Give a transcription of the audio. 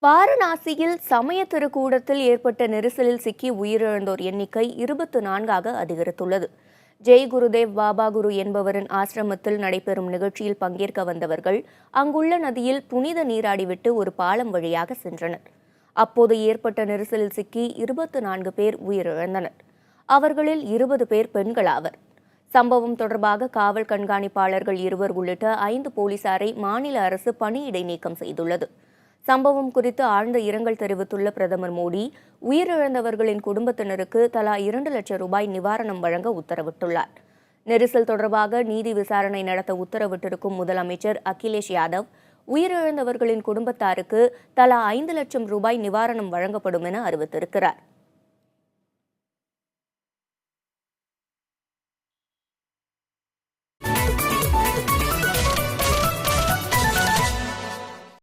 வாரணாசியில் சமய திருக்கூடத்தில் ஏற்பட்ட நெரிசலில் சிக்கி உயிரிழந்தோர் எண்ணிக்கை 24ஆக அதிகரித்துள்ளது. ஜெய் குருதேவ் பாபா குரு என்பவரின் ஆசிரமத்தில் நடைபெறும் நிகழ்ச்சியில் பங்கேற்க வந்தவர்கள் அங்குள்ள நதியில் புனித நீராடிவிட்டு ஒரு பாலம் வழியாக சென்றனர். அப்போது ஏற்பட்ட நெரிசலில் சிக்கி 24 பேர் உயிரிழந்தனர். அவர்களில் 20 பேர் பெண்களாவர். சம்பவம் தொடர்பாக காவல் கண்காணிப்பாளர்கள் 2 உள்ளிட்ட 5 போலீசாரை மாநில அரசு பணியிடை நீக்கம் செய்துள்ளது. சம்பவம் குறித்து ஆழ்ந்த இரங்கல் தெரிவித்துள்ள பிரதமர் மோடி, உயிரிழந்தவர்களின் குடும்பத்தினருக்கு தலா 2 லட்சம் ரூபாய் நிவாரணம் வழங்க உத்தரவிட்டுள்ளார். நெரிசல் தொடர்பாக நீதி விசாரணை நடத்த உத்தரவிட்டிருக்கும் முதலமைச்சர் அகிலேஷ் யாதவ், உயிரிழந்தவர்களின் குடும்பத்தாருக்கு தலா 5 லட்சம் ரூபாய் நிவாரணம் வழங்கப்படும் என அறிவித்திருக்கிறார்.